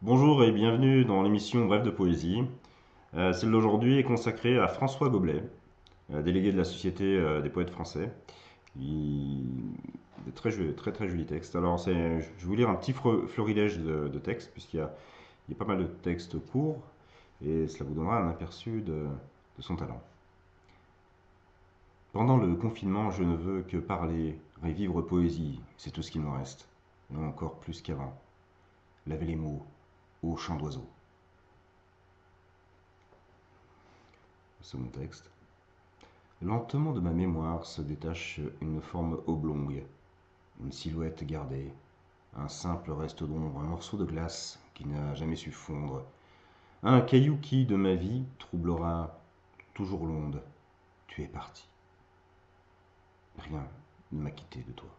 Bonjour et bienvenue dans l'émission Bref de poésie. Celle d'aujourd'hui est consacrée à François Goblet, délégué de la Société des poètes français. Des très jolis textes. Alors je vais vous lire un petit florilège de textes, puisqu'il y a pas mal de textes courts, et cela vous donnera un aperçu de son talent. Pendant le confinement, je ne veux que parler, revivre poésie, c'est tout ce qu'il me reste, et encore plus qu'avant. Laver les mots au chant d'oiseaux. Second texte. Lentement de ma mémoire se détache une forme oblongue, une silhouette gardée, un simple reste d'ombre, un morceau de glace qui n'a jamais su fondre, un caillou qui, de ma vie, troublera toujours l'onde. Tu es parti. Rien ne m'a quitté de toi.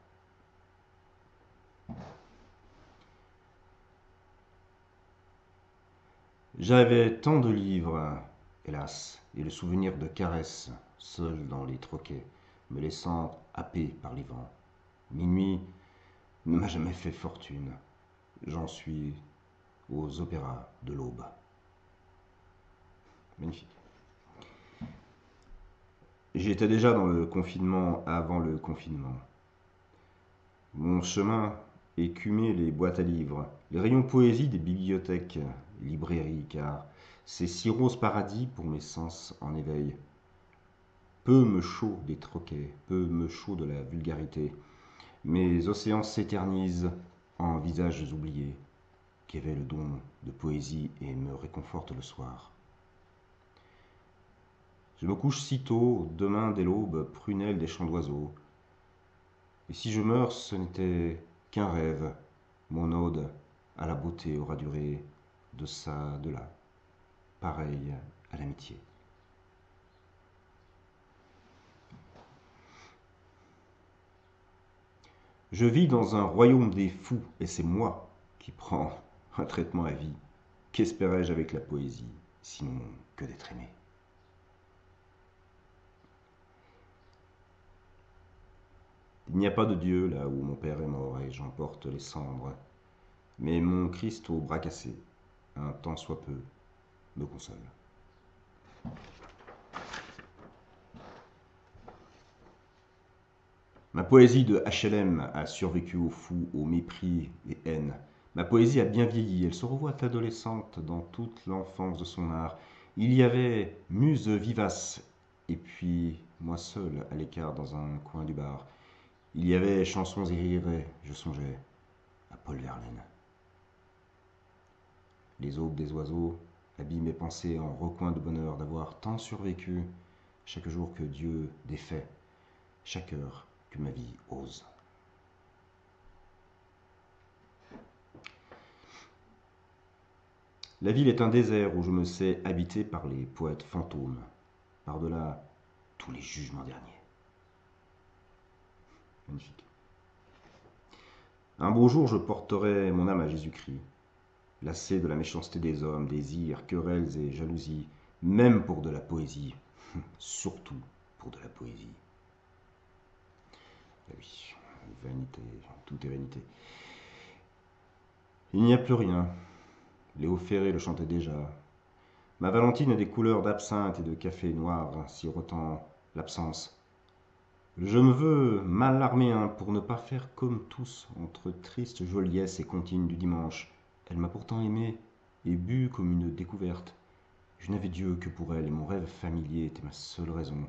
J'avais tant de livres, hélas, et le souvenir de caresses, seul dans les troquets, me laissant happer par les vents. Minuit ne m'a jamais fait fortune. J'en suis aux opéras de l'aube. Magnifique. J'étais déjà dans le confinement avant le confinement. Mon chemin écumait les boîtes à livres, les rayons poésie des bibliothèques, librairies, car c'est si rose paradis pour mes sens en éveil. Peu me chaud des troquets, peu me chaud de la vulgarité. Mes océans s'éternisent en visages oubliés, qui avaient le don de poésie et me réconfortent le soir. Je me couche si tôt, demain dès l'aube, prunelle des chants d'oiseaux. Et si je meurs, ce n'était qu'un rêve, mon ode à la beauté aura duré de ça, de là, pareil à l'amitié. Je vis dans un royaume des fous, et c'est moi qui prends un traitement à vie. Qu'espérais-je avec la poésie, sinon que d'être aimé? Il n'y a pas de Dieu là où mon père est mort et j'emporte les cendres. Mais mon Christ au bras cassé, un tant soit peu, me console. Ma poésie de HLM a survécu aux fous, aux mépris et haines. Ma poésie a bien vieilli, elle se revoit adolescente dans toute l'enfance de son art. Il y avait muse vivace, et puis moi seul à l'écart dans un coin du bar. Il y avait chansons irrévérées, je songeais à Paul Verlaine. Les aubes des oiseaux habillent mes pensées en recoins de bonheur d'avoir tant survécu, chaque jour que Dieu défait, chaque heure que ma vie ose. La ville est un désert où je me sais habité par les poètes fantômes, par-delà tous les jugements derniers. Magnifique. Un beau jour, je porterai mon âme à Jésus-Christ, lassé de la méchanceté des hommes, désirs, querelles et jalousies, même pour de la poésie, surtout pour de la poésie. Ah oui, vanité, tout est vanité. Il n'y a plus rien. Léo Ferré le chantait déjà. Ma Valentine a des couleurs d'absinthe et de café noir, sirotant l'absence. Je me veux mal armé pour ne pas faire comme tous, entre triste joliesse et comptine du dimanche. Elle m'a pourtant aimé et bu comme une découverte. Je n'avais Dieu que pour elle et mon rêve familier était ma seule raison.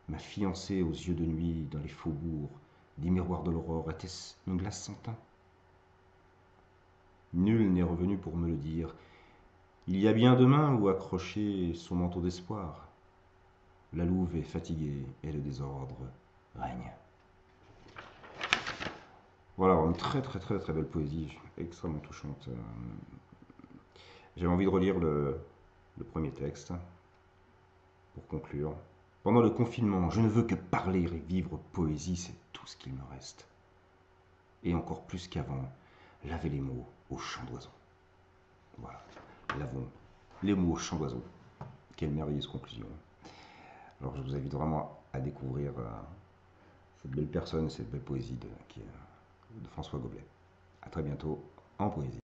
Ma fiancée aux yeux de nuit dans les faubourgs, des miroirs de l'aurore, était-ce une glace sans teint? Nul n'est revenu pour me le dire. Il y a bien demain où accrocher son manteau d'espoir. La louve est fatiguée et le désordre règne. Voilà, une très belle poésie, extrêmement touchante. J'avais envie de relire le premier texte pour conclure. Pendant le confinement, je ne veux que parler et vivre poésie, c'est tout ce qu'il me reste. Et encore plus qu'avant, laver les mots au chant d'oiseau. Voilà, lavons les mots au chant d'oiseau. Quelle merveilleuse conclusion. Alors je vous invite vraiment à découvrir cette belle personne, cette belle poésie de François Goblet. A très bientôt en poésie.